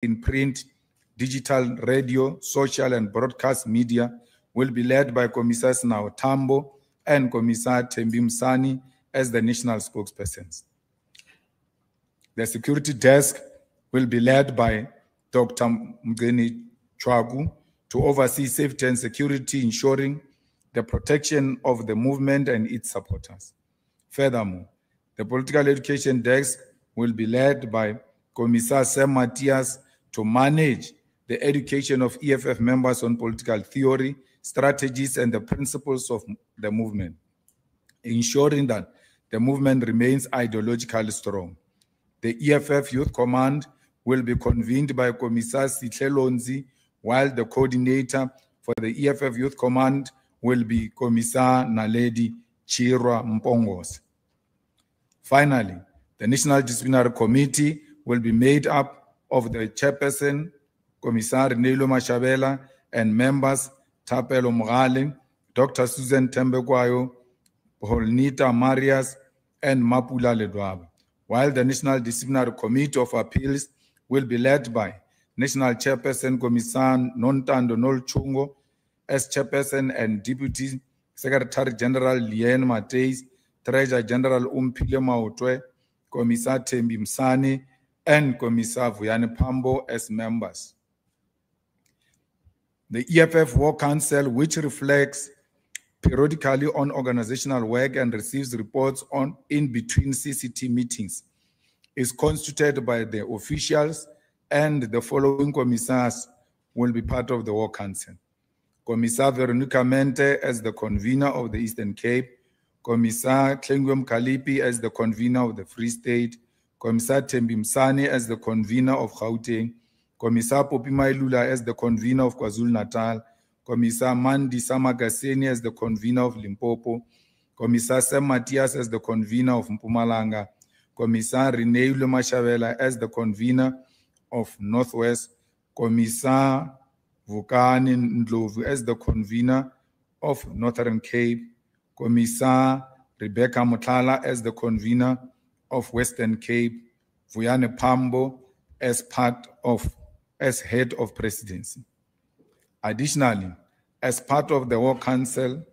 in print, digital, radio, social, and broadcast media will be led by Commissar Snao Tambo and Commissar Thembi Msani as the national spokespersons. The security desk will be led by Dr. Mgeni Chwagu to oversee safety and security, ensuring the protection of the movement and its supporters. Furthermore, the political education desk will be led by Commissar Sam Matthias to manage the education of EFF members on political theory, strategies, and the principles of the movement, ensuring that the movement remains ideologically strong. The EFF Youth Command will be convened by Commissar Sihle Lonzi, while the coordinator for the EFF Youth Command will be Commissar Naledi Chirwa Mpongos. Finally, the National Disciplinary Committee will be made up of the chairperson, Commissar Nelo Mashabela, and members Tapelo Mogale, Dr. Susan Tembekwayo, Holnita Marias, and Mapula Ledwaba, while the National Disciplinary Committee of Appeals will be led by National Chairperson Commissar Nontando Nolchungo, as Chairperson and Deputy Secretary General Lien Mateis, Treasurer General Umpile Mautwe, Commissar Thembi Msani, and Commissar Vuyani Pambo as members. The EFF War Council, which reflects periodically on organizational work and receives reports on in-between CCT meetings, is constituted by the officials, and the following commissars will be part of the War Council. Commissar Veronica Mente as the convener of the Eastern Cape, Commissar Tlengwem Kalipi as the convener of the Free State, Commissar Thembi Msani as the convener of Gauteng, Commissar Popi Mailula as the convener of KwaZulu-Natal, Commissar Mandi Samagaseni as the convener of Limpopo, Commissar Sam Matthias as the convener of Mpumalanga, Commissar Renee Mashavela as the convener of Northwest, Commissar Vukani Ndlovu as the convener of Northern Cape, Commissar Rebecca Mutlala as the convener of Western Cape, Vuyane Pambo as head of presidency. Additionally, as part of the War Council,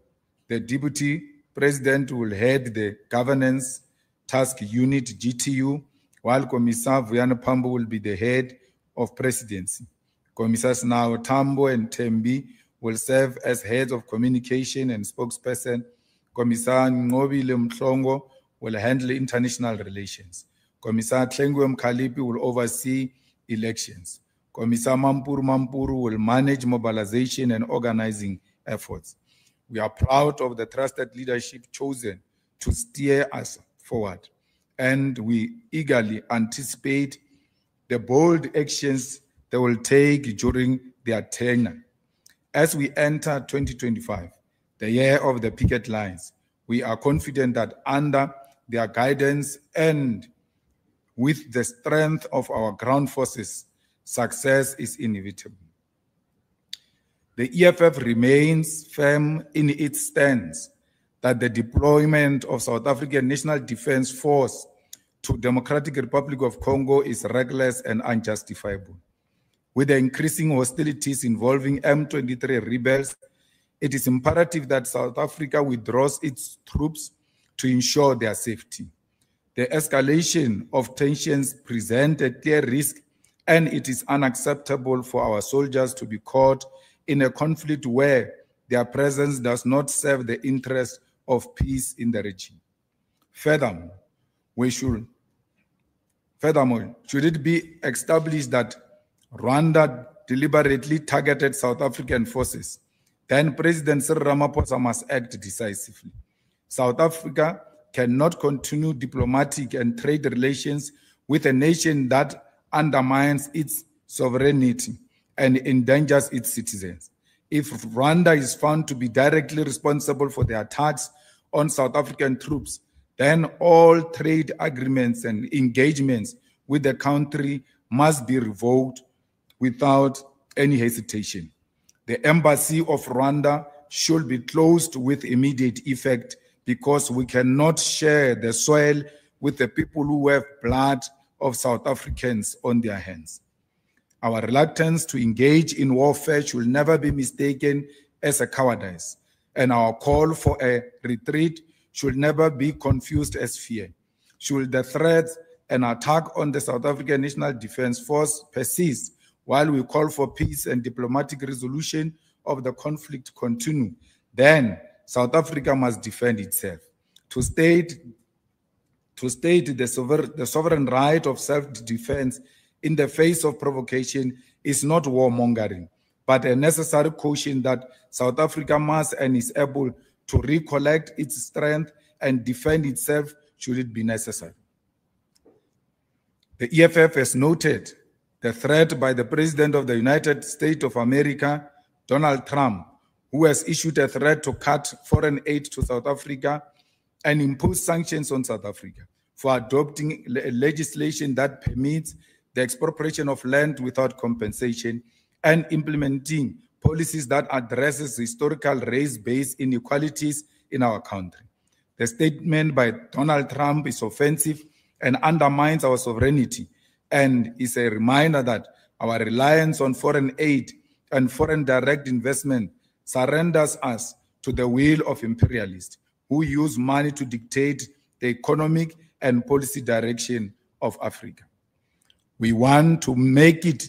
the Deputy President will head the Governance Task Unit GTU, while Commissar Vuyane Pambo will be the head of presidency. Commissars Snao Tambo and Thembi will serve as heads of communication and spokesperson. Commissar Ngobile Mhlongo will handle international relations. Commissar Tlengwem Kalipi will oversee elections. Commissar Mampuru will manage mobilization and organizing efforts. We are proud of the trusted leadership chosen to steer us forward, and we eagerly anticipate the bold actions they will take during their tenure. As we enter 2025, the year of the picket lines, we are confident that under their guidance and with the strength of our ground forces, success is inevitable. The EFF remains firm in its stance that the deployment of South African National Defense Force to Democratic Republic of Congo is reckless and unjustifiable. With the increasing hostilities involving M23 rebels, it is imperative that South Africa withdraws its troops to ensure their safety. The escalation of tensions presents a clear risk, and it is unacceptable for our soldiers to be caught in a conflict where their presence does not serve the interests of peace in the region. Furthermore, should it be established that Rwanda deliberately targeted South African forces, then President Cyril Ramaphosa must act decisively. South Africa cannot continue diplomatic and trade relations with a nation that undermines its sovereignty and endangers its citizens. If Rwanda is found to be directly responsible for the attacks on South African troops, then all trade agreements and engagements with the country must be revoked without any hesitation. The embassy of Rwanda should be closed with immediate effect, because we cannot share the soil with the people who have blood of South Africans on their hands. Our reluctance to engage in warfare should never be mistaken as a cowardice, and our call for a retreat should never be confused as fear. Should the threats and attack on the South African National Defence Force persist while we call for peace and diplomatic resolution of the conflict continue, then South Africa must defend itself. To state the sovereign right of self-defense in the face of provocation is not warmongering, but a necessary caution that South Africa must and is able to recollect its strength and defend itself should it be necessary. The EFF has noted the threat by the President of the United States of America, Donald Trump, who has issued a threat to cut foreign aid to South Africa and impose sanctions on South Africa for adopting legislation that permits the expropriation of land without compensation and implementing policies that addresses historical race-based inequalities in our country. The statement by Donald Trump is offensive and undermines our sovereignty and is a reminder that our reliance on foreign aid and foreign direct investment surrenders us to the will of imperialists who use money to dictate the economic and policy direction of Africa. We want to make it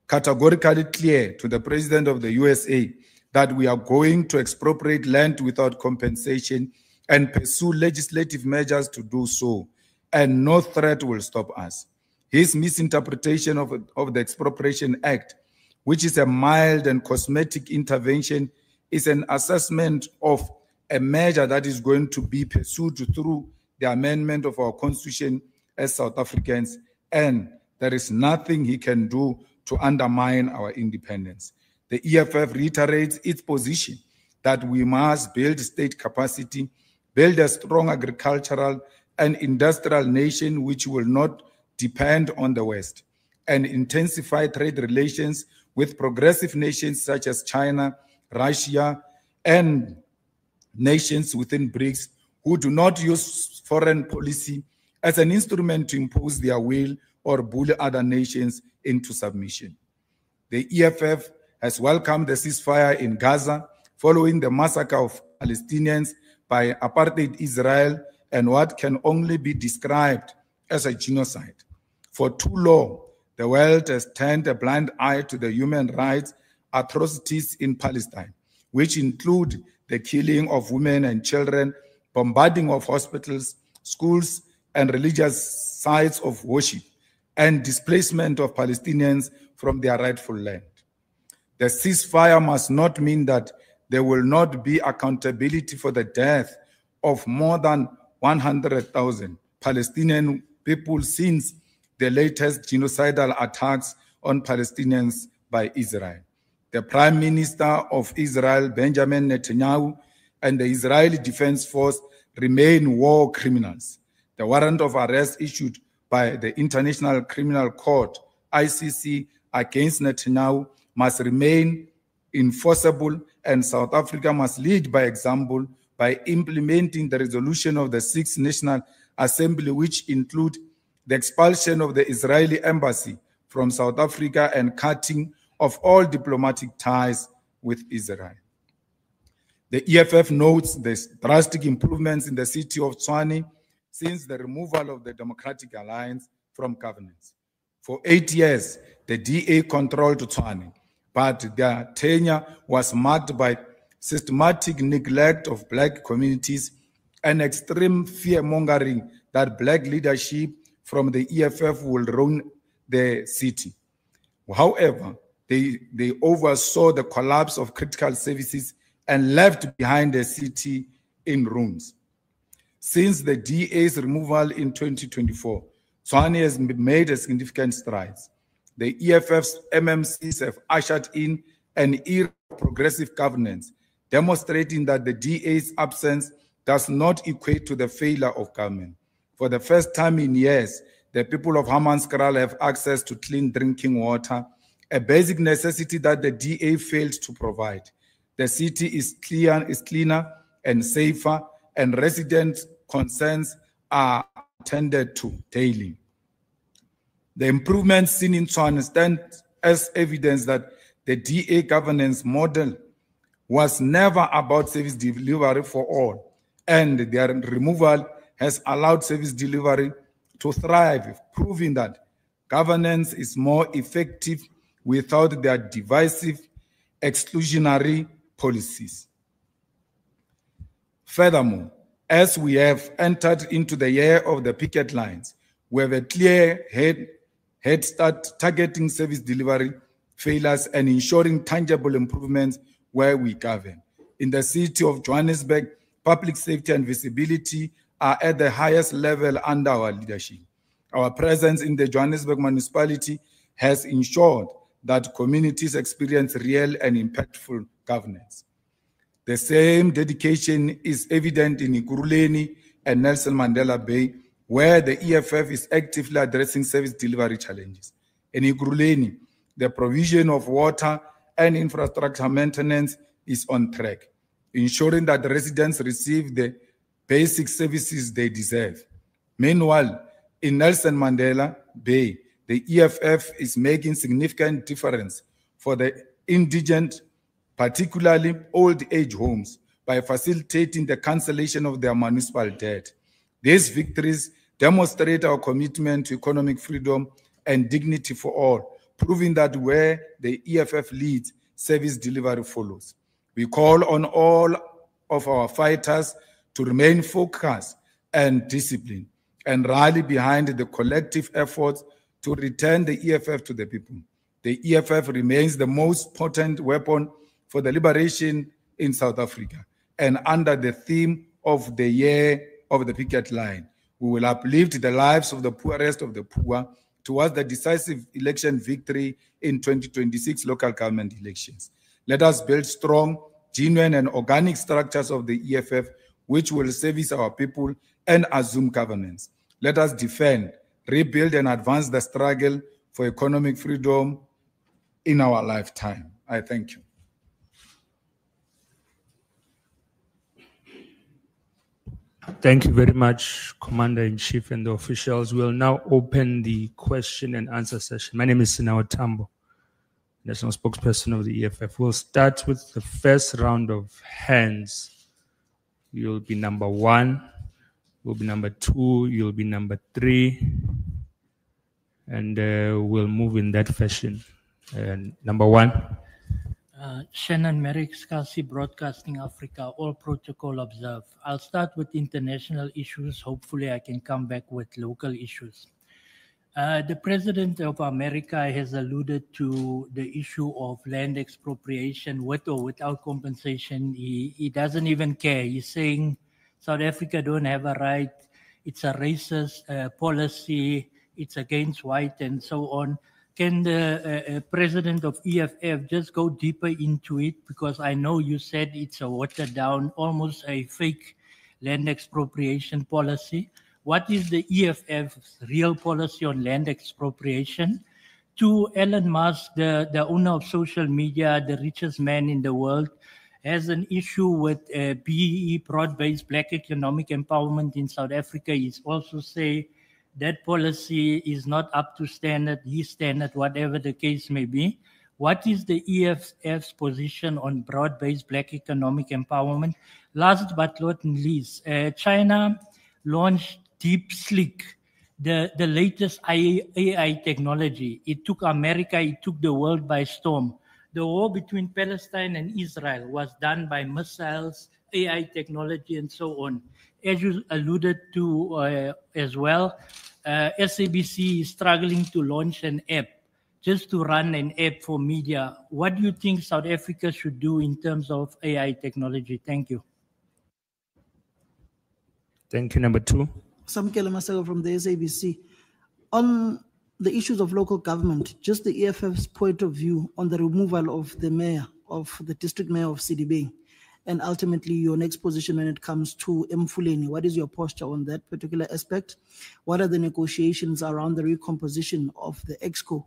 categorically clear to the President of the USA that we are going to expropriate land without compensation and pursue legislative measures to do so, and no threat will stop us. His misinterpretation of the Expropriation Act, which is a mild and cosmetic intervention, is an assessment of a measure that is going to be pursued through the amendment of our Constitution as South Africans, and there is nothing he can do to undermine our independence. The EFF reiterates its position that we must build state capacity, build a strong agricultural and industrial nation which will not depend on the West, and intensify trade relations with progressive nations such as China, Russia, and nations within BRICS who do not use foreign policy as an instrument to impose their will or bully other nations into submission. The EFF has welcomed the ceasefire in Gaza following the massacre of Palestinians by apartheid Israel and what can only be described as a genocide. For too long, the world has turned a blind eye to the human rights atrocities in Palestine, which include the killing of women and children, bombarding of hospitals, schools, and religious sites of worship, and displacement of Palestinians from their rightful land. The ceasefire must not mean that there will not be accountability for the death of more than 100,000 Palestinian people since the latest genocidal attacks on Palestinians by Israel. The Prime Minister of Israel, Benjamin Netanyahu, and the Israeli Defense Force remain war criminals. The warrant of arrest issued by the International Criminal Court, ICC, against Netanyahu must remain enforceable, and South Africa must lead by example by implementing the resolution of the Sixth National Assembly, which include the expulsion of the Israeli embassy from South Africa and cutting of all diplomatic ties with Israel. The EFF notes the drastic improvements in the city of Tshwane since the removal of the Democratic Alliance from governance. For 8 years, the DA controlled Tshwane, but their tenure was marked by systematic neglect of black communities and extreme fear-mongering that black leadership from the EFF will ruin the city. However, they oversaw the collapse of critical services and left behind the city in ruins. Since the DA's removal in 2024, Tshwane has made a significant strides. The EFF's MMCs have ushered in an era of progressive governance, demonstrating that the DA's absence does not equate to the failure of government. For the first time in years, the people of Hammanskraal have access to clean drinking water, a basic necessity that the DA failed to provide. The city is cleaner and safer, and residents' concerns are attended to daily. The improvements seen in Tshwane stand as evidence that the DA governance model was never about service delivery for all, and their removal has allowed service delivery to thrive, proving that governance is more effective without their divisive, exclusionary policies. Furthermore, as we have entered into the year of the picket lines, we have a clear head start targeting service delivery failures and ensuring tangible improvements where we govern. In the city of Johannesburg, public safety and visibility are at the highest level under our leadership. Our presence in the Johannesburg municipality has ensured that communities experience real and impactful governance. The same dedication is evident in Ekurhuleni and Nelson Mandela Bay, where the EFF is actively addressing service delivery challenges. In Ekurhuleni, the provision of water and infrastructure maintenance is on track, ensuring that the residents receive the basic services they deserve. Meanwhile, in Nelson Mandela Bay, the EFF is making significant difference for the indigent, particularly old age homes, by facilitating the cancellation of their municipal debt. These victories demonstrate our commitment to economic freedom and dignity for all, proving that where the EFF leads, service delivery follows. We call on all of our fighters to remain focused and disciplined and rally behind the collective efforts to return the EFF to the people. The EFF remains the most potent weapon for the liberation in South Africa. And under the theme of the year of the picket line, we will uplift the lives of the poorest of the poor towards the decisive election victory in 2026 local government elections. Let us build strong, genuine, and organic structures of the EFF which will service our people and assume governance. Let us defend, rebuild, and advance the struggle for economic freedom in our lifetime. I thank you. Thank you very much, Commander-in-Chief and the officials. We'll now open the question and answer session. My name is Sinawa Tambo, National Spokesperson of the EFF. We'll start with the first round of hands. You'll be number 1, you'll be number 2, you'll be number 3, and we'll move in that fashion. Number 1. Shannon Merrick, SCASI Broadcasting Africa, all protocol observed. I'll start with international issues. Hopefully I can come back with local issues. The President of America has alluded to the issue of land expropriation with or without compensation. He doesn't even care. He's saying South Africa don't have a right. It's a racist policy. It's against white and so on. Can the president of EFF just go deeper into it? Because I know you said it's a watered down, almost a fake land expropriation policy. What is the EFF's real policy on land expropriation? To Elon Musk, the owner of social media, the richest man in the world, has an issue with BEE, broad-based black economic empowerment in South Africa. He's also say that policy is not up to standard, his standard, whatever the case may be. What is the EFF's position on broad-based black economic empowerment? Last but not least, China launched DeepSeek, the latest AI technology. It took America, it took the world by storm. The war between Palestine and Israel was done by missiles, AI technology, and so on. As you alluded to as well, SABC is struggling to launch an app, just to run an app for media. What do you think South Africa should do in terms of AI technology? Thank you. Thank you. Number 2. Samkele Masego from the SABC. On the issues of local government, just the EFF's point of view on the removal of the mayor, of the district mayor of Sidibeng, and ultimately your next position when it comes to Emfuleni. What is your posture on that particular aspect? What are the negotiations around the recomposition of the EXCO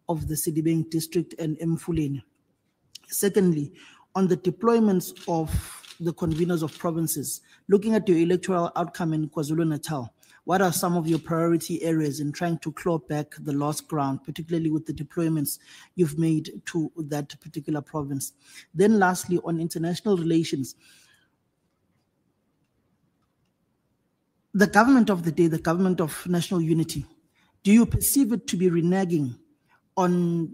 of the Sidibeng district and Emfuleni? Secondly, on the deployments of the conveners of provinces, looking at your electoral outcome in KwaZulu-Natal, what are some of your priority areas in trying to claw back the lost ground, particularly with the deployments you've made to that particular province? Then lastly, on international relations, the government of the day, the government of national unity, do you perceive it to be reneging on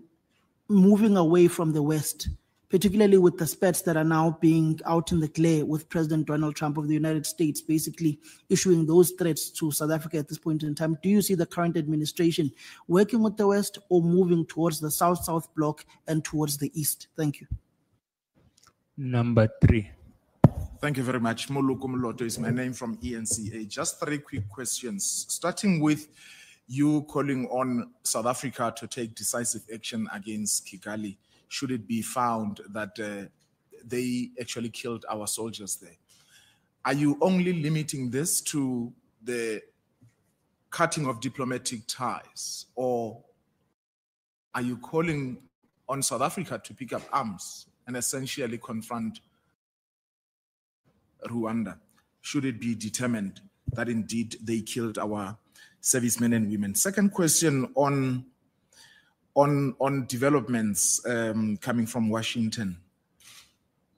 moving away from the West, particularly with the spats that are now being out in the glare with President Donald Trump of the United States basically issuing those threats to South Africa at this point in time? Do you see the current administration working with the West or moving towards the South-South bloc and towards the East? Thank you. Number 3. Thank you very much. Moluku Mloto is my name from ENCA. Just 3 quick questions, starting with you calling on South Africa to take decisive action against Kigali, should it be found that they actually killed our soldiers there. Are you only limiting this to the cutting of diplomatic ties, or are you calling on South Africa to pick up arms and essentially confront Rwanda, should it be determined that indeed they killed our servicemen and women? Second question on developments coming from Washington.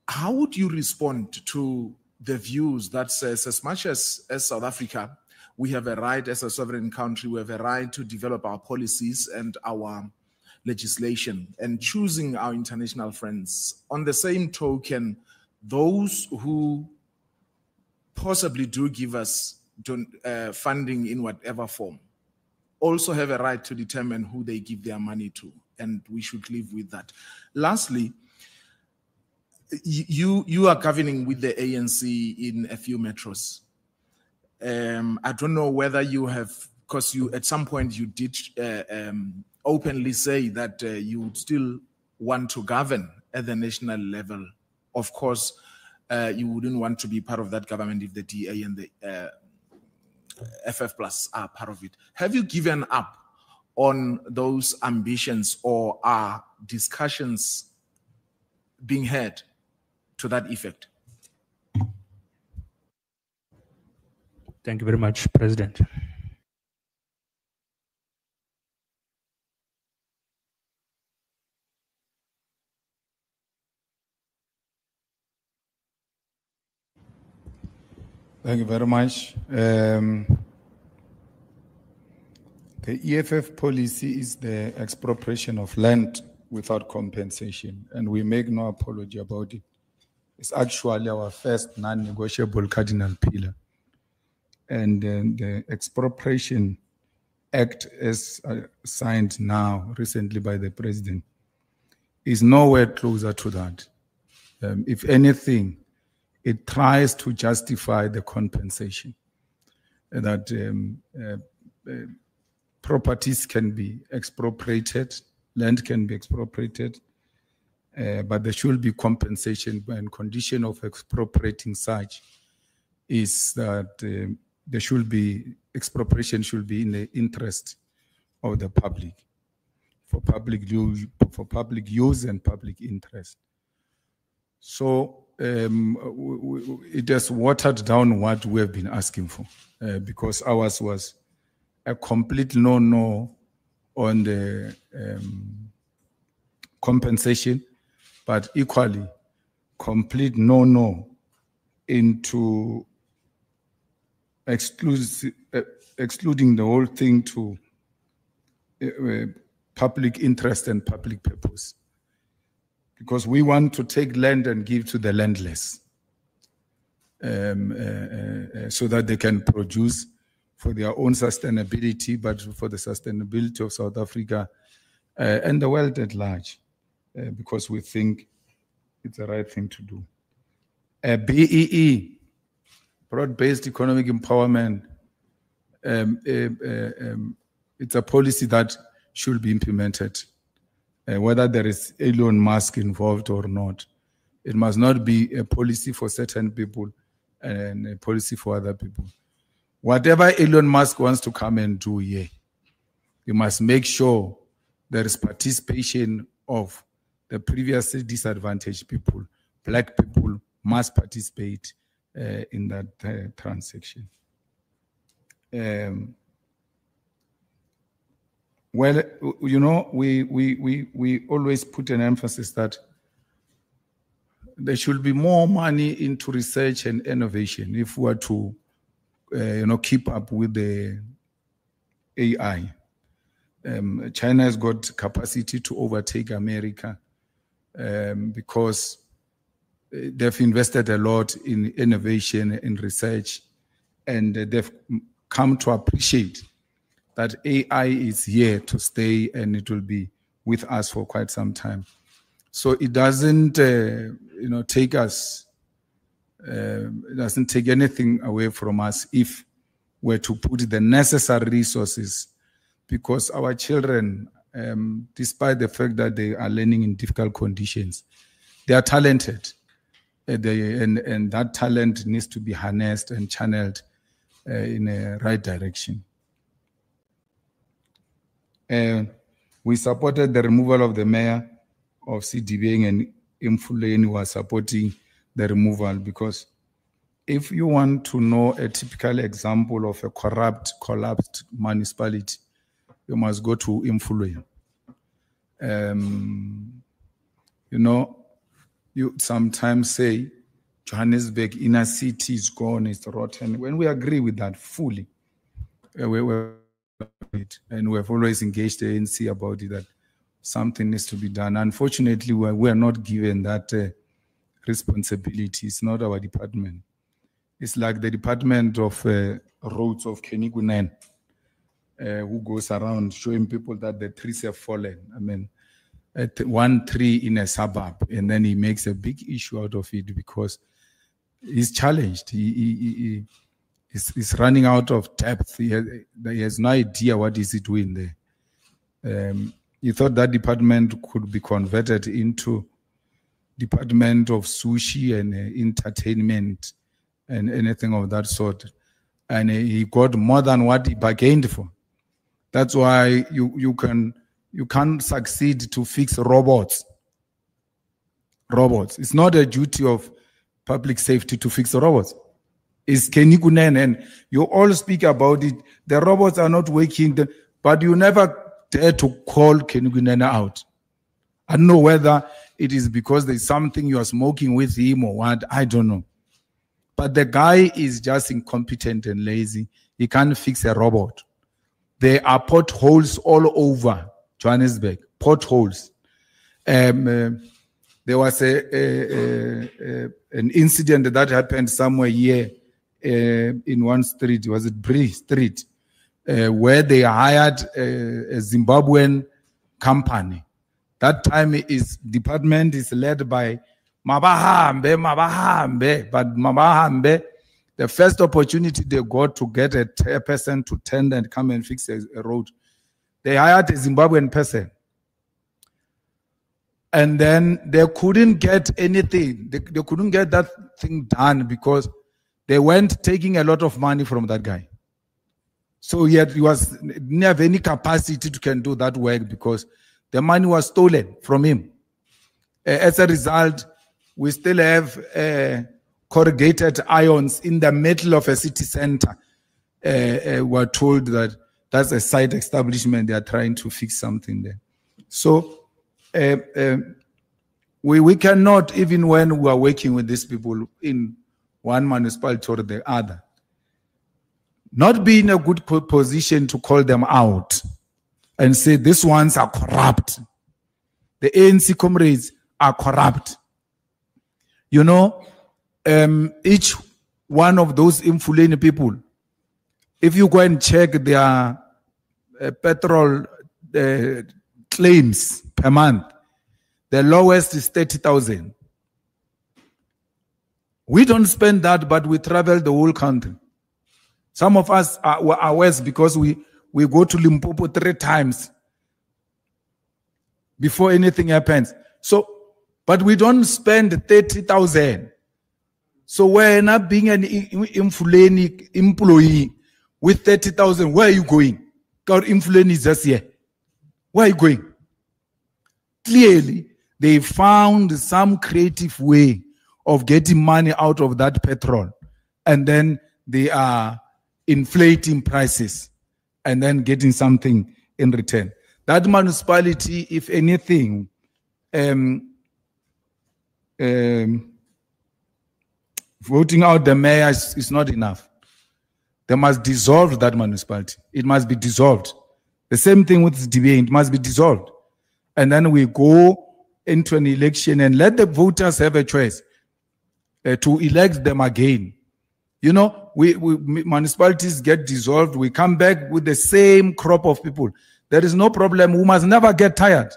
How would you respond to the views that says, as much as South Africa, we have a right as a sovereign country, we have a right to develop our policies and our legislation and choosing our international friends. On the same token, those who possibly do give us funding in whatever form also have a right to determine who they give their money to, and we should live with that. Lastly, you are governing with the ANC in a few metros. I don't know whether you have, because you at some point you did openly say that you would still want to govern at the national level. Of course, you wouldn't want to be part of that government if the DA and the EFF Plus are part of it. Have you given up on those ambitions, or are discussions being had to that effect? Thank you very much, President. Thank you very much. The EFF policy is the expropriation of land without compensation, and we make no apology about it. It's actually our first non-negotiable cardinal pillar. And the Expropriation Act, as signed now recently by the President, is nowhere closer to that. If anything, it tries to justify the compensation, that properties can be expropriated, land can be expropriated, but there should be compensation, and condition of expropriating such is that there should be, expropriation should be in the interest of the public, for public use and public interest. So it has watered down what we have been asking for, because ours was a complete no-no on the compensation, but equally complete no-no into excluding the whole thing to public interest and public purpose. Because we want to take land and give to the landless, so that they can produce for their own sustainability, but for the sustainability of South Africa and the world at large, because we think it's the right thing to do. BEE, broad-based economic empowerment, it's a policy that should be implemented, whether there is Elon Musk involved or not. It must not be a policy for certain people and a policy for other people. Whatever Elon Musk wants to come and do here, you must make sure there is participation of the previously disadvantaged people. Black people must participate in that transaction. Well, you know, we always put an emphasis that there should be more money into research and innovation if we are to, you know, keep up with the AI. China has got capacity to overtake America because they've invested a lot in innovation and research, and they've come to appreciate that AI is here to stay and it will be with us for quite some time. So it doesn't, you know, take us, it doesn't take anything away from us if we're to put the necessary resources, because our children, despite the fact that they are learning in difficult conditions, they are talented, and that talent needs to be harnessed and channeled in a right direction. We supported the removal of the mayor of CDB, and Mfuleni was supporting the removal, because if you want to know a typical example of a corrupt, collapsed municipality, you must go to Mfuleni. You know, you sometimes say Johannesburg inner city is gone, it's rotten. When we agree with that fully, and we have always engaged the ANC about it, that something needs to be done. Unfortunately, we are not given that responsibility. It's not our department. It's like the Department of Roads of Kenigunen, who goes around showing people that the trees have fallen. I mean, one tree in a suburb, and then he makes a big issue out of it because he's challenged. He's running out of depth. He has no idea what is he doing there. He thought that department could be converted into department of sushi and entertainment and anything of that sort. And he got more than what he bargained for. That's why you can't succeed to fix robots. It's not a duty of public safety to fix robots. It's Kenigunen, and you all speak about it. The robots are not working, but you never dare to call Kenigunen out. I don't know whether it is because there's something you are smoking with him or what, I don't know. But the guy is just incompetent and lazy. He can't fix a robot. There are potholes all over Johannesburg, potholes. There was an incident that happened somewhere here in one street, was it Bree Street, where they hired a Zimbabwean company. That time department is led by Mabahambe, but Mabahambe, the first opportunity they got to get a person to tend and come and fix a road, they hired a Zimbabwean person. And then they couldn't get anything. They couldn't get that thing done because they weren't taking a lot of money from that guy. So yet he didn't have any capacity to can do that work because the money was stolen from him. As a result, we still have corrugated ions in the middle of a city center. We're told that that's a site establishment. They are trying to fix something there. So we cannot, even when we are working with these people in one municipality or the other, not be in a good position to call them out and say these ones are corrupt. The ANC comrades are corrupt. You know, each one of those Mfuleni people, if you go and check their petrol claims per month, the lowest is 30,000. We don't spend that, but we travel the whole country. Some of us are worse because we go to Limpopo 3 times before anything happens. So, but we don't spend 30,000. So we're not being an Mfuleni employee with 30,000. Where are you going? God, Mfuleni is just here. Where are you going? Clearly, they found some creative way of getting money out of that petrol. And then they are inflating prices and then getting something in return. That municipality, if anything, voting out the mayor is not enough. They must dissolve that municipality. It must be dissolved. The same thing with DBA, it must be dissolved. And then we go into an election and let the voters have a choice to elect them again. You know, municipalities get dissolved. We come back with the same crop of people. There is no problem. We must never get tired,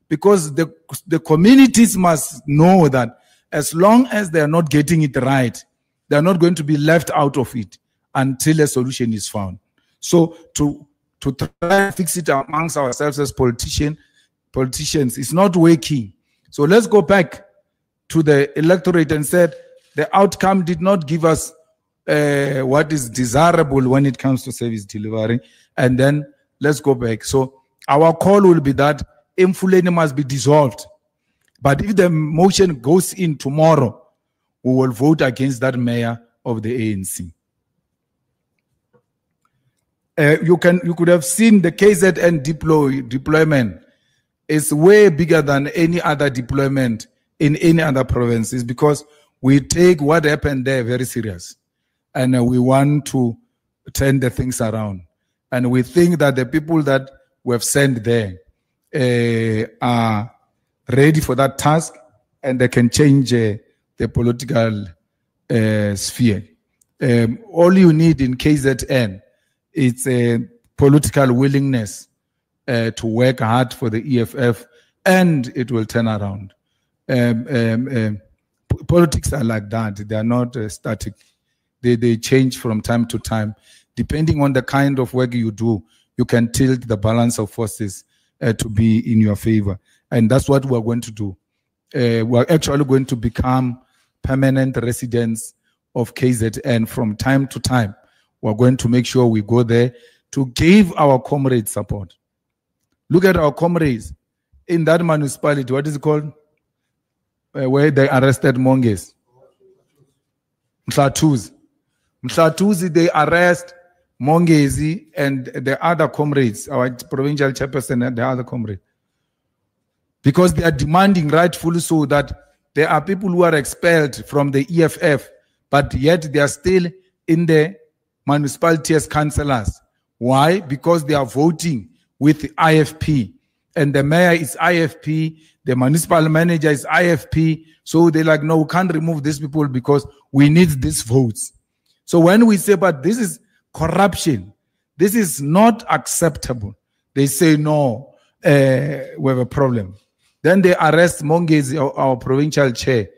because the communities must know that as long as they are not getting it right, they are not going to be left out of it until a solution is found. So to try and fix it amongst ourselves as politicians is not working. So let's go back to the electorate and said the outcome did not give us what is desirable when it comes to service delivery, and then let's go back. So our call will be that Mfuleni must be dissolved. But if the motion goes in tomorrow, we will vote against that mayor of the ANC. You could have seen the KZN deployment is way bigger than any other deployment in any other provinces, because we take what happened there very serious, and we want to turn the things around. And we think that the people that we have sent there are ready for that task, and they can change the political sphere. All you need in KZN is a political willingness to work hard for the EFF, and it will turn around. Politics are like that. They are not static. They change from time to time. Depending on the kind of work you do, you can tilt the balance of forces to be in your favor. And that's what we're going to do. We're actually going to become permanent residents of KZN from time to time. We're going to make sure we go there to give our comrades support. Look at our comrades in that municipality. What is it called? Where they arrested Monges. Mhlatuzi. Mhlatuzi, they arrest Mongezi and the other comrades, our provincial chairperson and the other comrades, because they are demanding, rightfully so, that there are people who are expelled from the EFF, but yet they are still in the municipality as councillors. Why? Because they are voting with the IFP, and the mayor is IFP, the municipal manager is IFP, so they're like, no, we can't remove these people because we need these votes. So when we say, but this is corruption, this is not acceptable, they say, no, we have a problem. Then they arrest Mongezi, our provincial chair,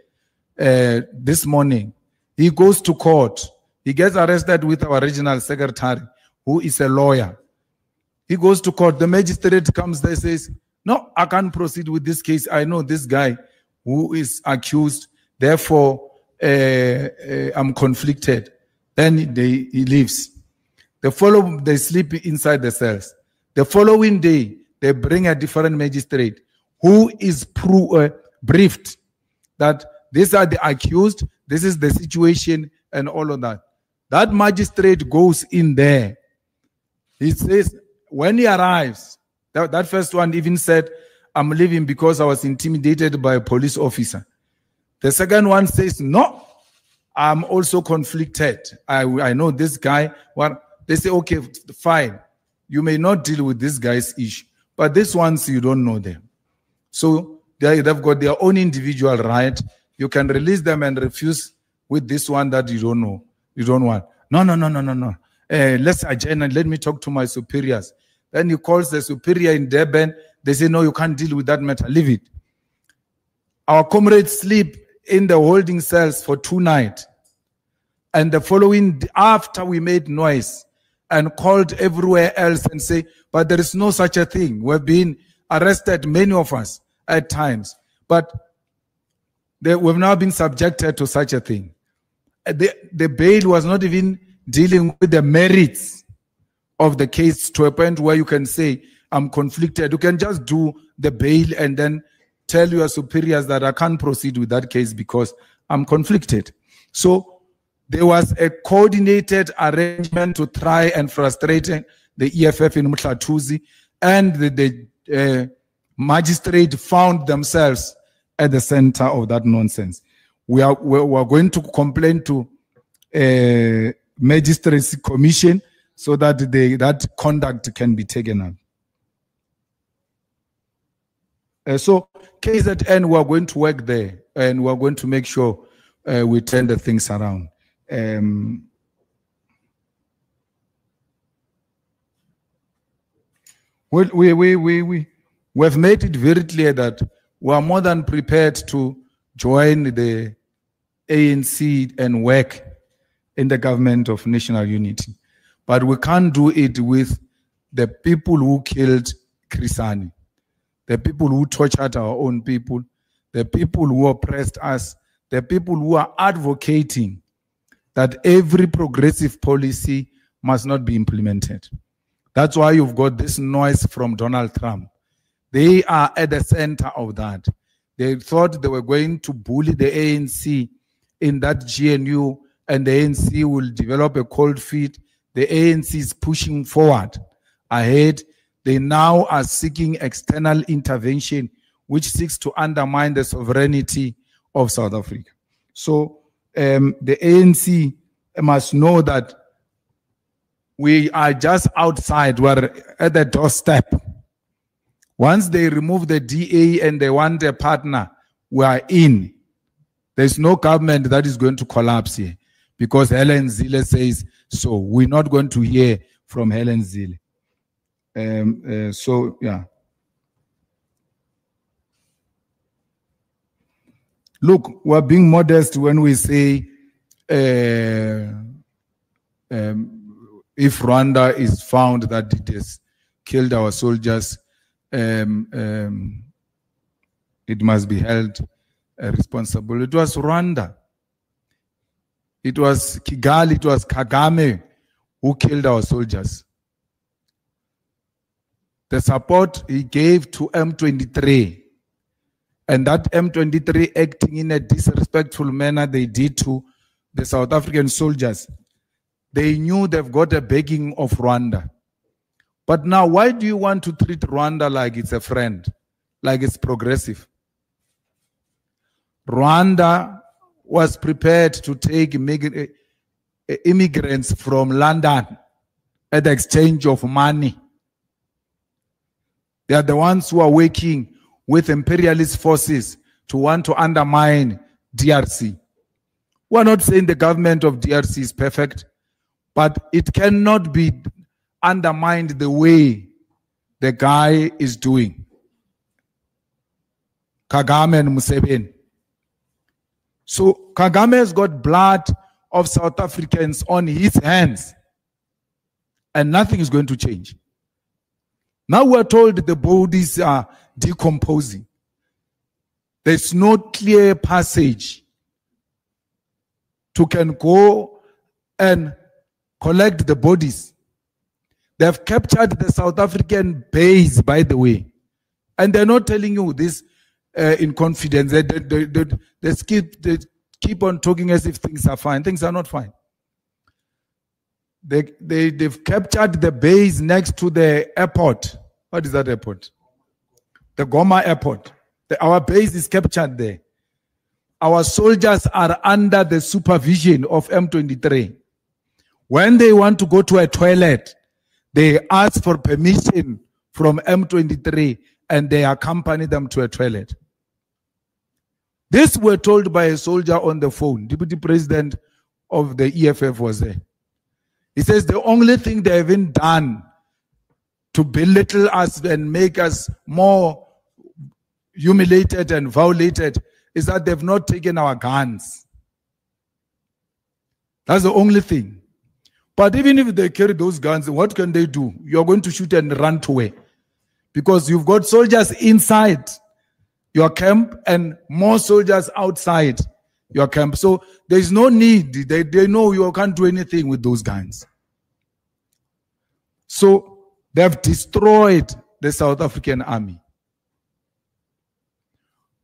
this morning. He goes to court. He gets arrested with our regional secretary, who is a lawyer. He goes to court. The magistrate comes there and says, no, I can't proceed with this case. I know this guy who is accused. Therefore, I'm conflicted. Then he leaves. They sleep inside the cells. The following day, they bring a different magistrate who is briefed that these are the accused, this is the situation, and all of that. That magistrate goes in there. He says, when he arrives, that first one even said, I'm leaving because I was intimidated by a police officer. The second one says, no, I'm also conflicted. I know this guy. Well, they say, okay, fine. You may not deal with this guy's issue, but these ones, you don't know them. So they've got their own individual right. You can release them and refuse with this one that you don't know, you don't want. No. Let's adjourn and let me talk to my superiors. Then he calls the superior in Durban. They say, no, you can't deal with that matter. Leave it. Our comrades sleep in the holding cells for 2 nights. And the following, after we made noise and called everywhere else and say, but there is no such a thing. We've been arrested, many of us, at times. But we've now been subjected to such a thing. The bail was not even dealing with the merits of the case to a point where you can say, I'm conflicted. You can just do the bail and then tell your superiors that I can't proceed with that case because I'm conflicted. So there was a coordinated arrangement to try and frustrate the EFF in Mhlatuzi, and the magistrate found themselves at the center of that nonsense. We are going to complain to Magistrates Commission so that that conduct can be taken up. So KZN, we are going to work there, and we are going to make sure we turn the things around. We've made it very clear that we are more than prepared to join the ANC and work in the government of national unity. But we can't do it with the people who killed Krisani, the people who tortured our own people, the people who oppressed us, the people who are advocating that every progressive policy must not be implemented. That's why you've got this noise from Donald Trump. They are at the center of that. They thought they were going to bully the ANC in that GNU, and the ANC will develop a cold feet. The ANC is pushing forward ahead. They now are seeking external intervention, which seeks to undermine the sovereignty of South Africa. So the ANC must know that we are just outside, we're at the doorstep. Once they remove the DA and they want a partner, we are in. There's no government that is going to collapse here, because Helen Zille says so. We're not going to hear from Helen Zille. So, yeah. Look, we're being modest when we say if Rwanda is found that it has killed our soldiers, it must be held responsible. It was Rwanda. It was Kigali, it was Kagame who killed our soldiers. The support he gave to M23, and that M23 acting in a disrespectful manner they did to the South African soldiers, they knew they've got a backing of Rwanda. But now, why do you want to treat Rwanda like it's a friend, like it's progressive? Rwanda was prepared to take immigrants from London at the exchange of money. They are the ones who are working with imperialist forces to want to undermine DRC. We're not saying the government of DRC is perfect, but it cannot be undermined the way the guy is doing. Kagame and Museveni. So Kagame has got blood of South Africans on his hands, and nothing is going to change. Now we're told the bodies are decomposing. There's no clear passage to can go and collect the bodies. They've captured the South African base, by the way, and they're not telling you this in confidence. They keep on talking as if things are fine. Things are not fine. They've captured the base next to the airport. What is that airport? The Goma airport. Our base is captured there. Our soldiers are under the supervision of M23. When they want to go to a toilet, they ask for permission from M23 and they accompany them to a toilet. This were told by a soldier on the phone. Deputy President of the EFF was there. He says the only thing they haven't done to belittle us and make us more humiliated and violated is that they've not taken our guns. That's the only thing. But even if they carry those guns, what can they do? You're going to shoot and run away, because you've got soldiers inside your camp and more soldiers outside your camp. So there's no need. They know you can't do anything with those guns. So they've destroyed the South African army.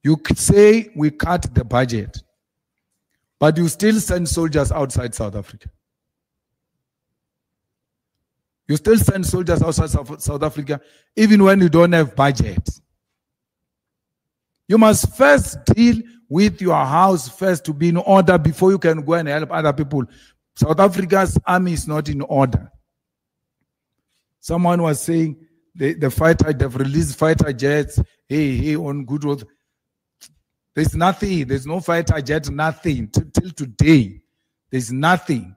You could say we cut the budget. But you still send soldiers outside South Africa. You still send soldiers outside South Africa, even when you don't have budget. You must first deal with your house first to be in order before you can go and help other people. South Africa's army is not in order. Someone was saying they've released fighter jets, hey, on good road. There's nothing. There's no fighter jet, nothing. Till today, there's nothing.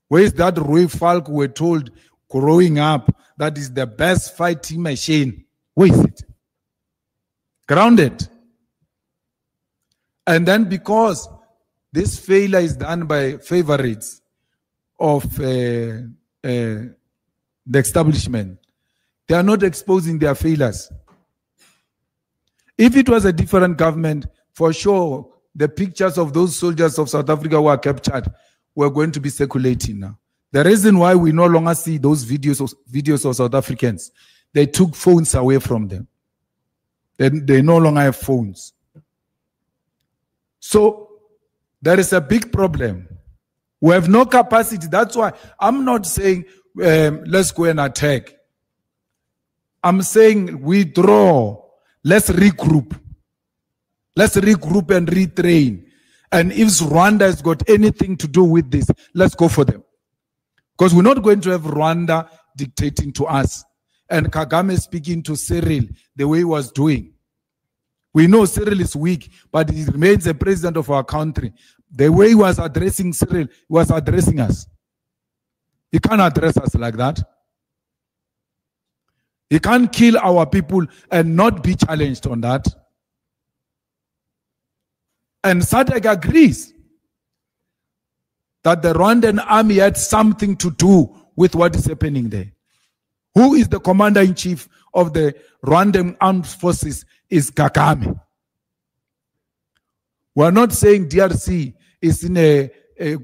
Where is that Roy Falk we're told growing up that is the best fighting machine? Where is it? Grounded. And then because this failure is done by favorites of the establishment, they are not exposing their failures. If it was a different government, for sure, the pictures of those soldiers of South Africa who are captured were going to be circulating now. The reason why we no longer see those videos of South Africans, they took phones away from them. They no longer have phones. So there is a big problem. We have no capacity. That's why I'm not saying let's go and attack. I'm saying withdraw. Let's regroup. Let's regroup and retrain. And if Rwanda has got anything to do with this, let's go for them. Because we're not going to have Rwanda dictating to us. And Kagame speaking to Cyril the way he was doing. We know Cyril is weak, but he remains the president of our country. The way he was addressing Cyril, he was addressing us. He can't address us like that. He can't kill our people and not be challenged on that. And SADC agrees that the Rwandan army had something to do with what is happening there. Who is the commander-in-chief of the Rwandan armed forces is Kagame. We're not saying DRC is in a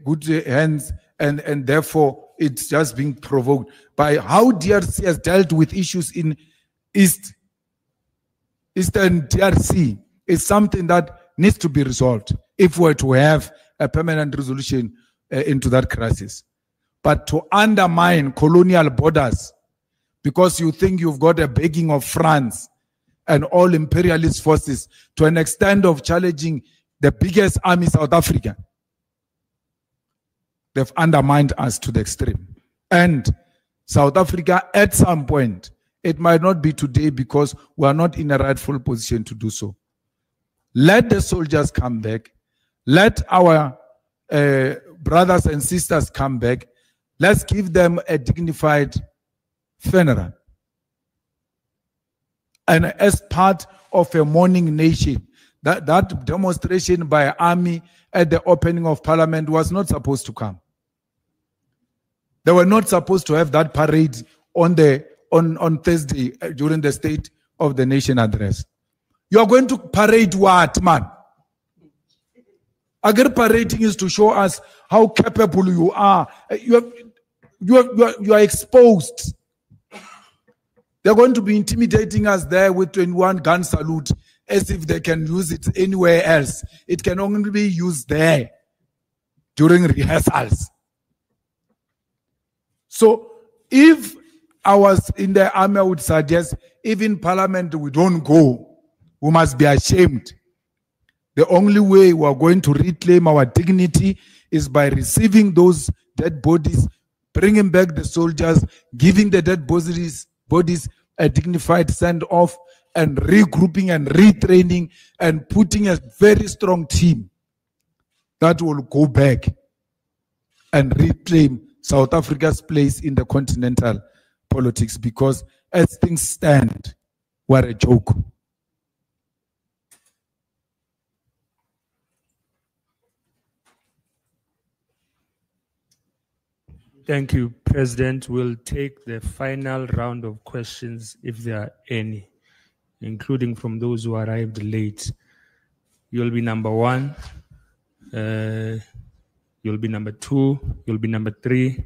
good hands and therefore it's just being provoked. By how DRC has dealt with issues in Eastern DRC is something that needs to be resolved if we're to have a permanent resolution into that crisis. But to undermine colonial borders because you think you've got a backing of France and all imperialist forces to an extent of challenging the biggest army in South Africa, they've undermined us to the extreme. And South Africa, at some point, it might not be today because we are not in a rightful position to do so. Let the soldiers come back. Let our brothers and sisters come back. Let's give them a dignified funeral. And as part of a mourning nation, that demonstration by army at the opening of parliament was not supposed to come. They were not supposed to have that parade on Thursday during the State of the Nation address. You are going to parade what, man? Again, parading is to show us how capable you are. You are exposed. They're going to be intimidating us there with 21 gun salute as if they can use it anywhere else. It can only be used there during rehearsals. So if I was in the army, I would suggest, if in parliament we don't go, we must be ashamed. The only way we are going to reclaim our dignity is by receiving those dead bodies, bringing back the soldiers, giving the dead bodies a dignified send-off, and regrouping and retraining and putting a very strong team that will go back and reclaim South Africa's place in the continental politics, because as things stand, we're a joke. Thank you, President. We'll take the final round of questions, if there are any, including from those who arrived late. You'll be number 1. You'll be number 2. You'll be number 3.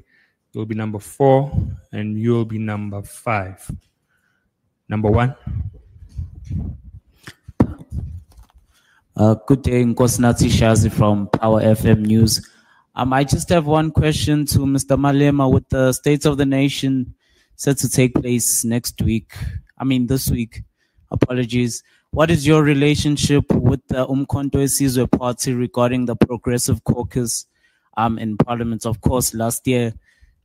You'll be number 4. And you'll be number 5. Number 1. Good day, Nkosinathi Shazi from Power FM News. I just have one question to Mr. Malema. With the State of the Nation set to take place next week, this week, apologies. What is your relationship with the Umkhonto weSizwe Party regarding the Progressive Caucus in Parliament? Of course, last year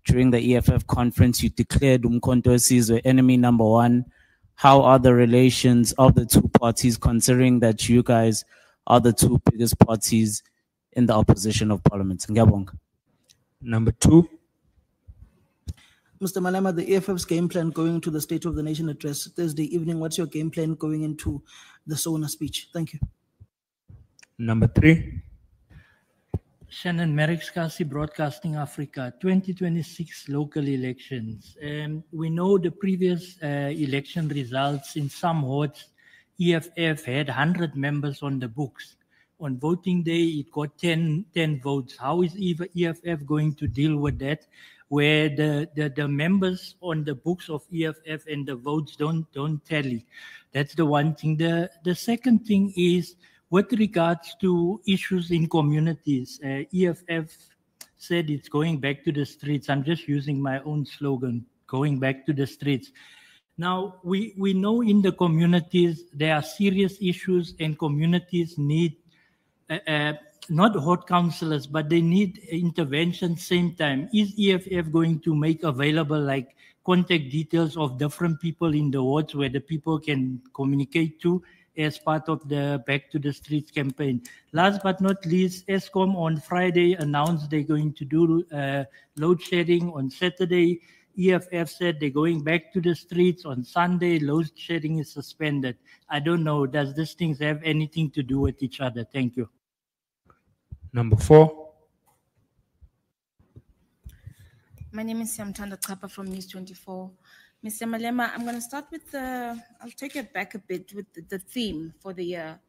during the EFF conference, you declared Umkhonto weSizwe enemy number one. How are the relations of the two parties, considering that you guys are the two biggest parties in the opposition of Parliament? Ngiyabonga. Number 2. Mr. Malema, the EFF's game plan going into the State of the Nation address Thursday evening. What's your game plan going into the SONA speech? Thank you. Number 3. Shannon Merrick, CIC Broadcasting Africa, 2026 local elections. We know the previous election results in some wards. EFF had 100 members on the books. On voting day, it got 10 votes. How is EFF going to deal with that, where the members on the books of EFF and the votes don't tally? That's the one thing. The second thing is, with regards to issues in communities, EFF said it's going back to the streets. I'm just using my own slogan, going back to the streets. Now, we know in the communities there are serious issues, and communities need not hot councillors, but they need intervention same time. Is EFF going to make available like contact details of different people in the wards where the people can communicate to as part of the Back to the Streets campaign? Last but not least, Eskom on Friday announced they're going to do load shedding. On Saturday, EFF said they're going back to the streets. On Sunday, load shedding is suspended. I don't know, does these things have anything to do with each other? Thank you. Number 4. My name is Siamthanda Chapa from News 24. Mr. Malema, I'm going to start with I'll take it back a bit with the theme for the year.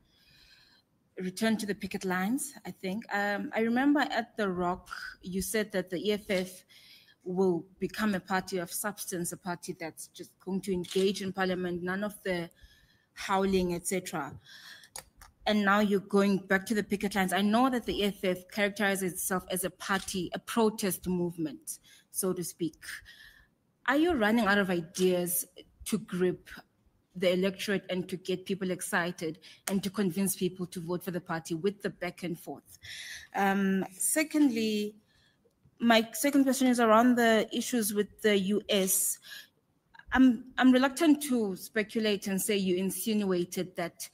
Return to the picket lines, I think. I remember at The Rock, you said that the EFF will become a party of substance, a party that's just going to engage in parliament, none of the howling, etc. And now you're going back to the picket lines. I know that the EFF characterizes itself as a party, a protest movement, so to speak. Are you running out of ideas to grip the electorate and to get people excited and to convince people to vote for the party with the back and forth? Secondly, my second question is around the issues with the US. I'm reluctant to speculate and say you insinuated that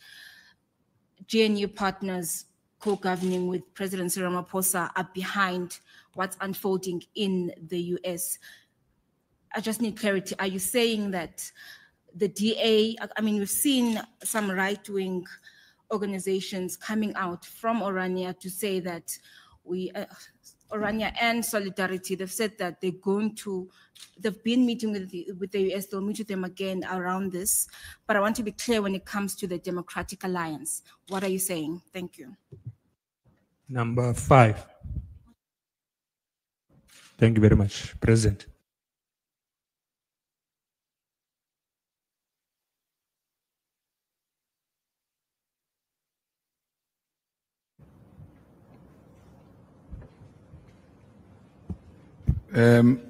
GNU partners co-governing with President Cyril Ramaphosa are behind what's unfolding in the US. I just need clarity. Are you saying that the DA, I mean, we've seen some right-wing organizations coming out from Orania to say that Orania and Solidarity, they've said that they've been meeting with the US, they'll meet with them again around this. But I want to be clear when it comes to the Democratic Alliance. What are you saying? Thank you. Number 5. Thank you very much, President.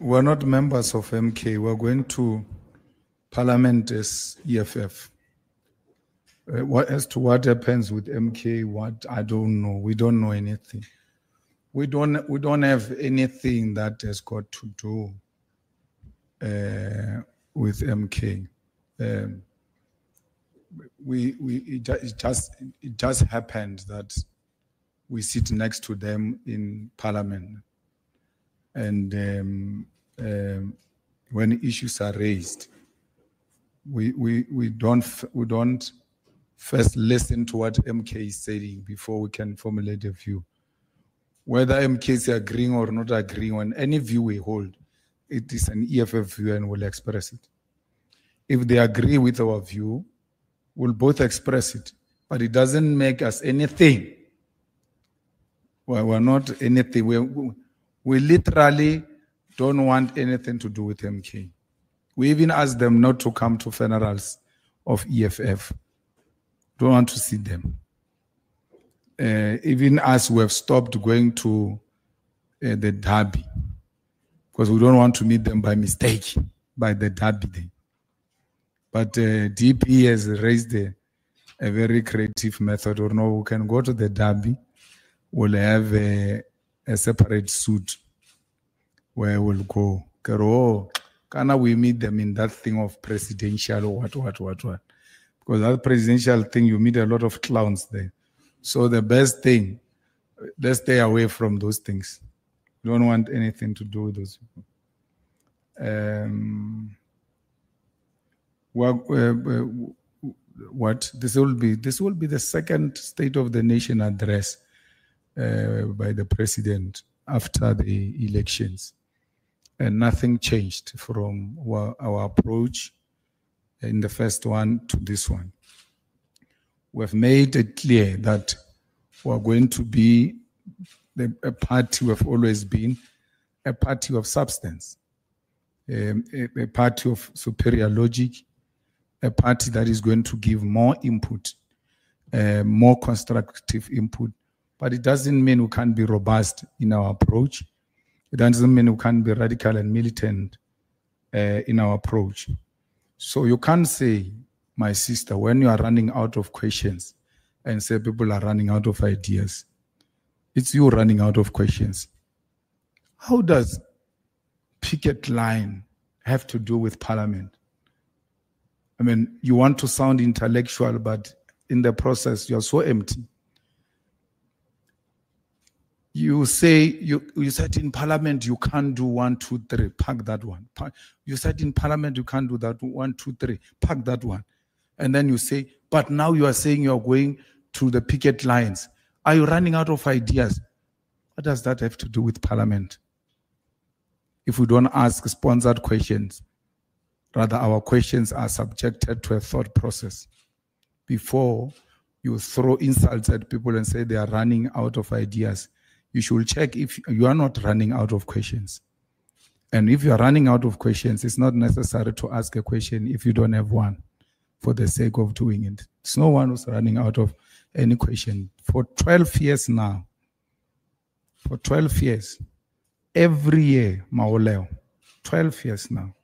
We're not members of MK. We're going to Parliament as EFF. As to what happens with MK, I don't know. We don't know anything. We don't have anything that has got to do with MK. It just happened that we sit next to them in Parliament. And when issues are raised, we don't first listen to what MK is saying before we can formulate a view. Whether MK is agreeing or not agreeing on any view we hold, it is an EFF view and we'll express it. If they agree with our view, we'll both express it, but it doesn't make us anything. Well, we're not anything. We literally don't want anything to do with MK. We even ask them not to come to funerals of EFF. Don't want to see them. even us, we have stopped going to the Derby because we don't want to meet them by mistake by the Derby day. But DP has raised a very creative method. Or no, we can go to the Derby. We'll have a separate suit where we'll go. Can we meet them in that thing of presidential or what? Because that presidential thing, you meet a lot of clowns there. So the best thing, let's stay away from those things. We don't want anything to do with those people. This will be the second State of the Nation address by the president after the elections, and nothing changed from our approach in the first one to this one. We have made it clear that we are going to be a party we have always been, a party of substance, a party of superior logic, a party that is going to give more input, more constructive input. But it doesn't mean we can't be robust in our approach. It doesn't mean we can't be radical and militant in our approach. So you can't say, my sister, when you are running out of questions and say people are running out of ideas, it's you running out of questions. How does picket line have to do with parliament? I mean, you want to sound intellectual, but in the process, you're so empty. You say, you said in parliament, you can't do 1, 2, 3, pack that one. You said in parliament, you can't do that 1, 2, 3, pack that one. And then you say, but now you are saying you're going to the picket lines. Are you running out of ideas? What does that have to do with parliament? If we don't ask sponsored questions, rather our questions are subjected to a thought process before you throw insults at people and say they are running out of ideas. You should check if you are not running out of questions. And if you are running out of questions, it's not necessary to ask a question if you don't have one for the sake of doing it. It's no one who's running out of any question. For 12 years now, for 12 years, every year, Maoleo, 12 years now,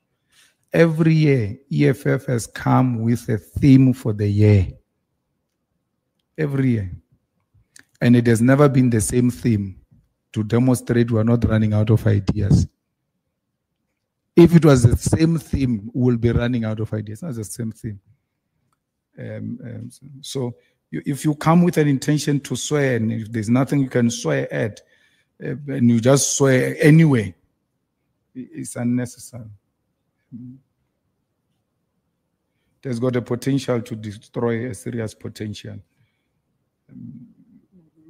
every year, EFF has come with a theme for the year. Every year. And it has never been the same theme to demonstrate we are not running out of ideas. If it was the same theme, we will be running out of ideas. Not the same theme. So if you come with an intention to swear, and if there's nothing you can swear at, and you just swear anyway, it's unnecessary. There's got a potential to destroy a serious potential.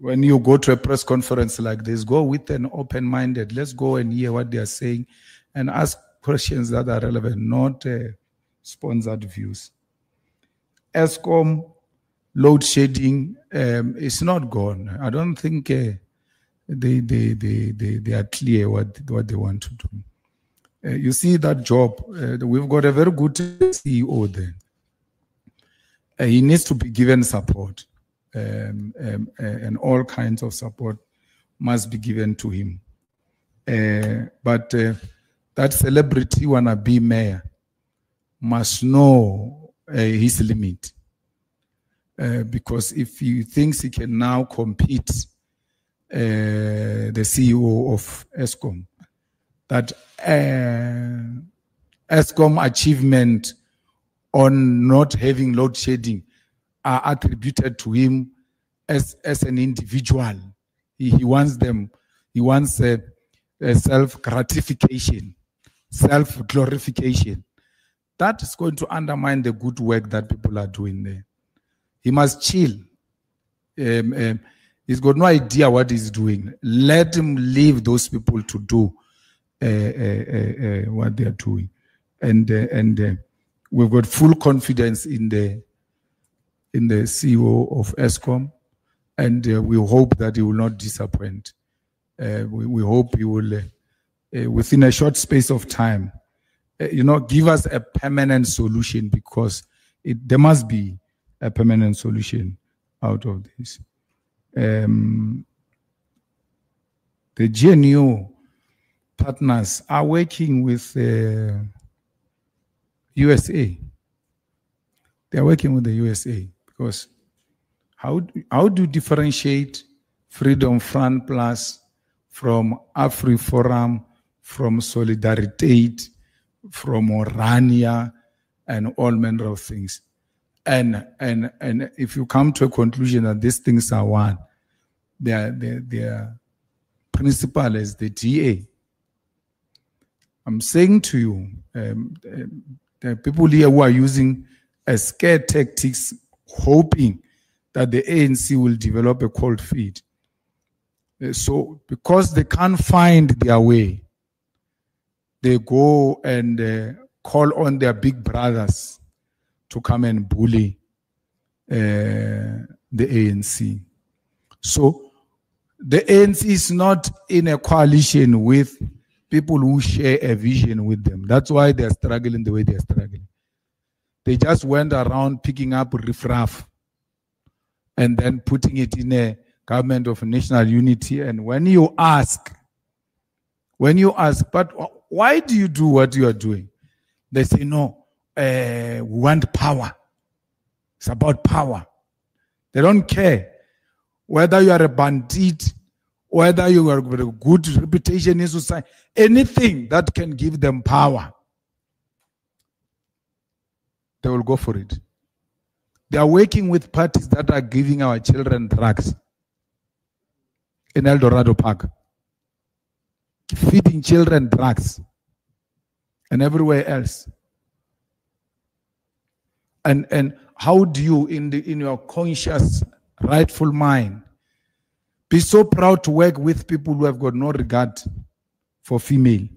When you go to a press conference like this, go with an open-minded. Let's go and hear what they are saying and ask questions that are relevant, not sponsored views. ESCOM load shedding is not gone. I don't think they are clear what they want to do. You see that job, we've got a very good CEO there. He needs to be given support. And all kinds of support must be given to him. But that celebrity wannabe mayor must know his limit. Because if he thinks he can now compete the CEO of ESCOM, that ESCOM achievement on not having load shedding are attributed to him as an individual. He wants them, he wants a self-gratification, self-glorification. That is going to undermine the good work that people are doing there. He must chill. He's got no idea what he's doing. Let him leave those people to do what they are doing. And we've got full confidence in the CEO of ESCOM, and we hope that he will not disappoint. We hope he will, within a short space of time, give us a permanent solution, because there must be a permanent solution out of this. the GNU partners are working with USA. They are working with the USA because how do you differentiate Freedom Front Plus from AfriForum, from Solidarity, from Orania, and all manner of things? And if you come to a conclusion that these things are one, their principle is the DA. I'm saying to you, the people here who are using a scare tactics, hoping that the ANC will develop a cold feet. So because they can't find their way, they go and call on their big brothers to come and bully the ANC. So the ANC is not in a coalition with people who share a vision with them. That's why they're struggling the way they're struggling. They just went around picking up riffraff and then putting it in a government of national unity. And when you ask, but why do you do what you are doing? They say, no, we want power. It's about power. They don't care whether you are a bandit, whether you are with a good reputation in society, anything that can give them power, they will go for it. They are working with parties that are giving our children drugs in El Dorado Park, feeding children drugs, and everywhere else. And how do you, in your conscious, rightful mind, be so proud to work with people who have got no regard for female,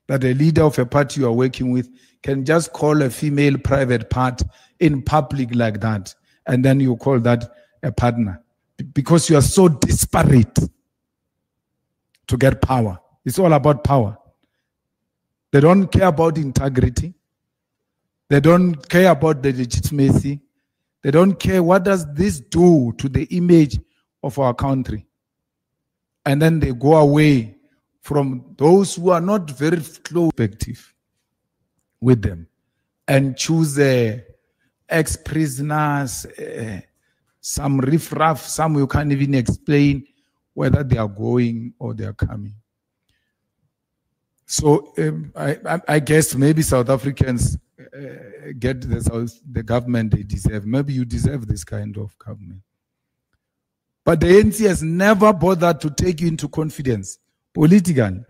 that a leader of a party you are working with can just call a female private part in public like that, and then you call that a partner, because you are so disparate to get power. It's all about power. They don't care about integrity. They don't care about the legitimacy. They don't care what does this do to the image of our country. And then they go away from those who are not very close perspective with them and choose ex-prisoners, some riffraff, some you can't even explain whether they are going or they are coming. So I guess maybe South Africans get the government they deserve. Maybe you deserve this kind of government. But the ANC has never bothered to take you into confidence, politically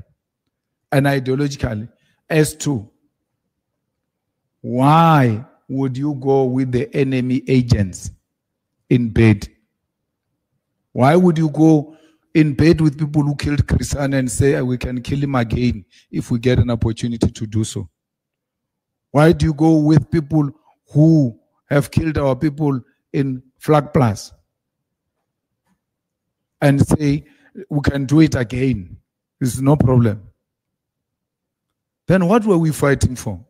and ideologically, as to why would you go with the enemy agents in bed? Why would you go in bed with people who killed Christian and say we can kill him again if we get an opportunity to do so? Why do you go with people who have killed our people in Flag Plus and say we can do it again? There's no problem. Then what were we fighting for?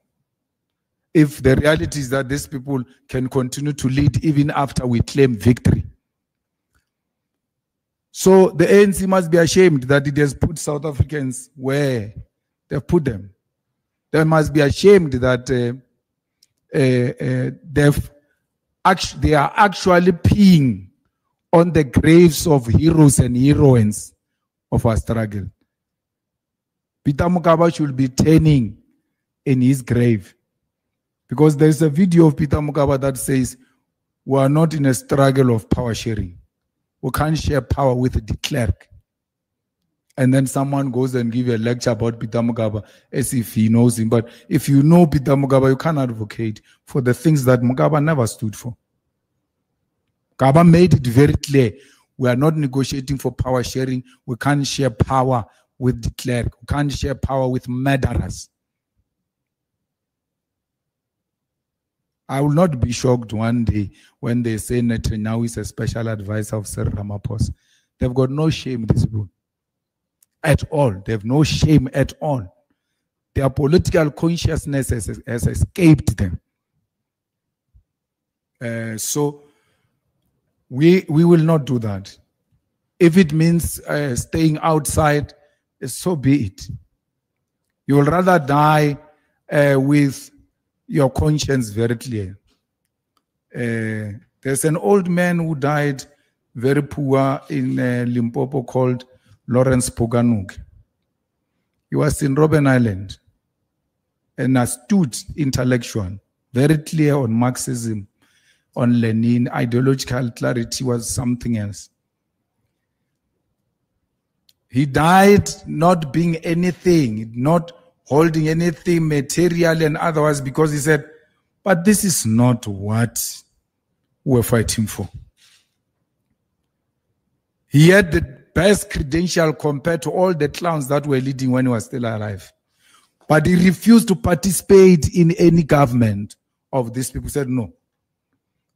If the reality is that these people can continue to lead even after we claim victory. So the ANC must be ashamed that it has put South Africans where they've put them. They must be ashamed that they are actually peeing on the graves of heroes and heroines of our struggle. Peter Mokaba should be turning in his grave, because there's a video of Peter Mokaba that says we are not in a struggle of power sharing. We can't share power with de Klerk. And then someone goes and gives a lecture about Peter Mugabe as if he knows him. But if you know Peter Mugabe, you can't advocate for the things that Mugabe never stood for. Mugabe made it very clear. We are not negotiating for power sharing. We can't share power with de Klerk. We can't share power with murderers. I will not be shocked one day when they say Netanyahu is a special advisor of Sir Ramaphosa. They've got no shame, these people. At all. They have no shame at all. Their political consciousness has escaped them. So We will not do that. If it means staying outside, so be it. You will rather die with your conscience very clear. There's an old man who died very poor in Limpopo called Lawrence Poganuk. He was in Robben Island, an astute intellectual, very clear on Marxism, on Lenin. Ideological clarity was something else. He died not being anything, not holding anything material and otherwise, because he said, but this is not what we're fighting for. He had the best credential compared to all the clowns that were leading when he was still alive. But he refused to participate in any government of these people. He said, no,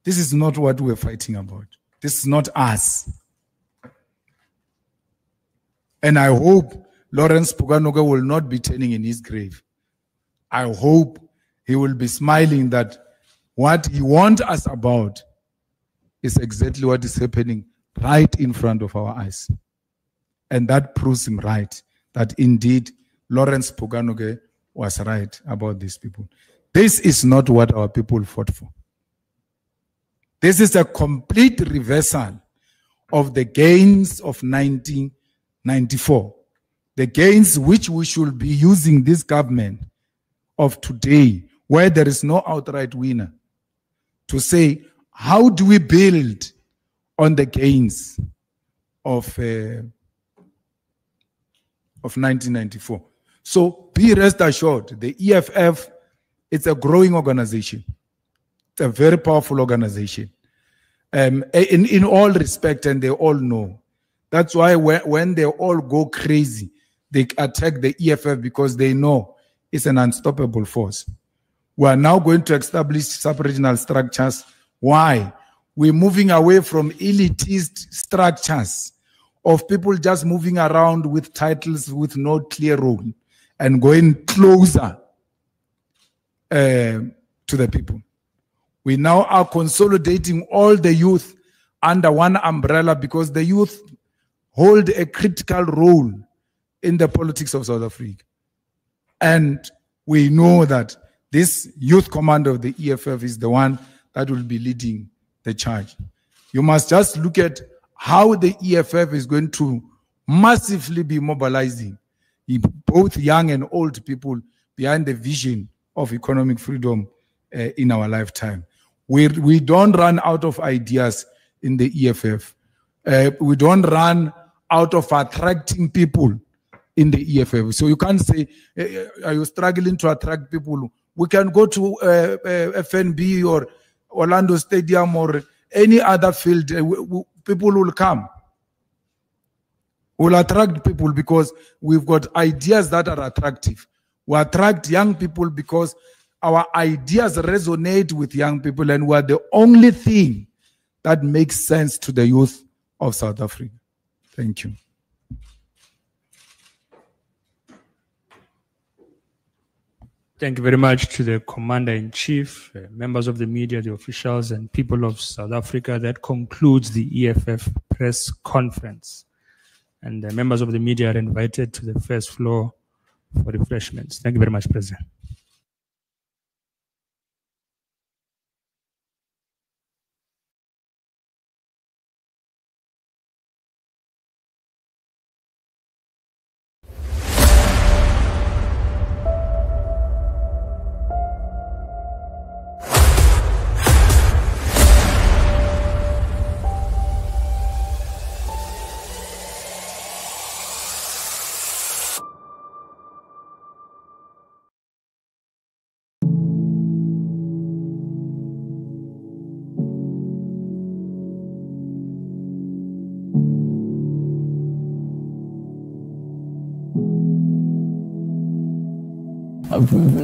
this is not what we're fighting about. This is not us. And I hope Lawrence Poganuk will not be turning in his grave. I hope he will be smiling that what he warned us about is exactly what is happening right in front of our eyes. And that proves him right, that indeed Lawrence Poganuk was right about these people. This is not what our people fought for. This is a complete reversal of the gains of 1994. The gains which we should be using this government of today, where there is no outright winner, to say, how do we build on the gains of 1994? So be rest assured, the EFF, it's a growing organization. It's a very powerful organization. In all respect, and they all know. That's why when they all go crazy, they attack the EFF because they know it's an unstoppable force. We are now going to establish sub-regional structures. Why? We're moving away from elitist structures of people just moving around with titles with no clear role and going closer to the people. We now are consolidating all the youth under one umbrella because the youth hold a critical role in the politics of South Africa. And we know that this youth commander of the EFF is the one that will be leading the charge. You must just look at how the EFF is going to massively be mobilizing both young and old people behind the vision of economic freedom in our lifetime. We don't run out of ideas in the EFF. We don't run out of attracting people in the EFF. So you can't say, are you struggling to attract people? We can go to FNB or Orlando Stadium or any other field. People will come. We'll attract people because we've got ideas that are attractive. We attract young people because our ideas resonate with young people, and we're the only thing that makes sense to the youth of South Africa. Thank you. Thank you very much to the Commander-in-Chief, members of the media, the officials, and people of South Africa. That concludes the EFF press conference. And the members of the media are invited to the first floor for refreshments. Thank you very much, President.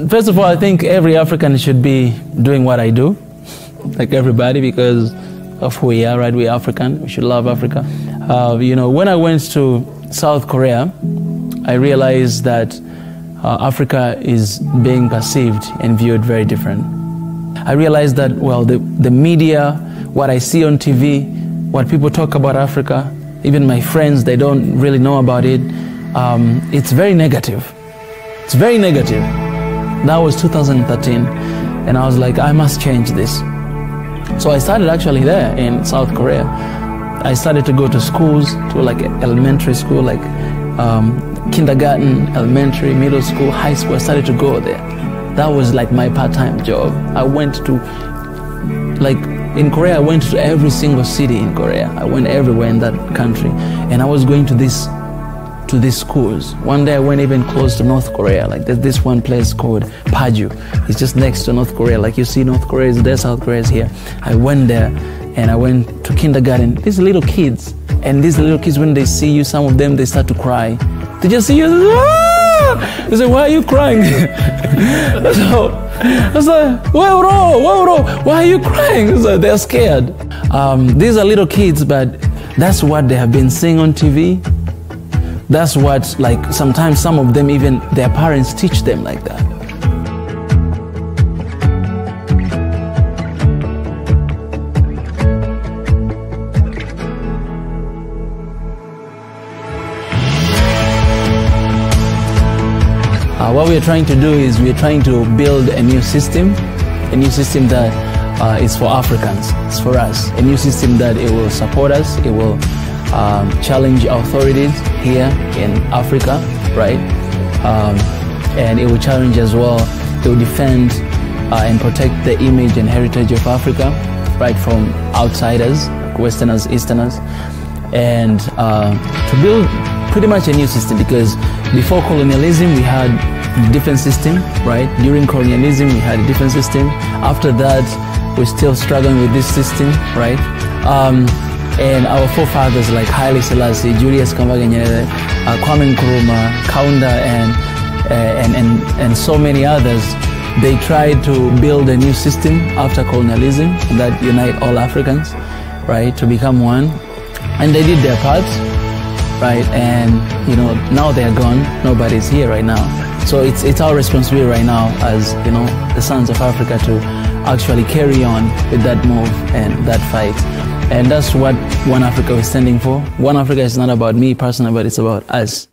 First of all, I think every African should be doing what I do, like everybody, because of who we are, right? We're African. We should love Africa. You know, when I went to South Korea, I realized that Africa is being perceived and viewed very different. I realized that, well, the media, what I see on TV, what people talk about Africa, even my friends, they don't really know about it. It's very negative. It's very negative. That was 2013, and I was like, I must change this. So I started actually there in South Korea. I started to go to schools, to like elementary school, like kindergarten, elementary, middle school, high school. I started to go there. That was like my part-time job. I went to, like in Korea, I went to every single city in Korea. I went everywhere in that country, and I was going to these schools. One day I went even close to North Korea. Like there's this one place called Paju. It's just next to North Korea. Like you see North Korea is there, South Korea is here. I went there and I went to kindergarten. These little kids, and these little kids, when they see you, some of them, they start to cry. They just see you, they say, why are you crying? So I was like, why are you crying? So they're scared. These are little kids, but that's what they have been seeing on TV. That's what, like, sometimes some of them, even their parents teach them like that. What we're trying to do is we're trying to build a new system that is for Africans, it's for us, a new system that it will support us, it will challenge authorities here in Africa, right? And it will challenge as well, it will defend and protect the image and heritage of Africa, right, from outsiders, like Westerners, Easterners, and to build pretty much a new system, because before colonialism we had a different system, right? During colonialism we had a different system. After that we're still struggling with this system, right? And our forefathers like Haile Selassie, Julius, Kwame Nkrumah, Kaunda, and so many others, they tried to build a new system after colonialism that unite all Africans, right, to become one. And they did their part, right? And you know, now they're gone. Nobody's here right now. So it's our responsibility right now, as you know, the sons of Africa, to actually carry on with that move and that fight. And that's what One Africa is standing for. One Africa is not about me personally, but it's about us.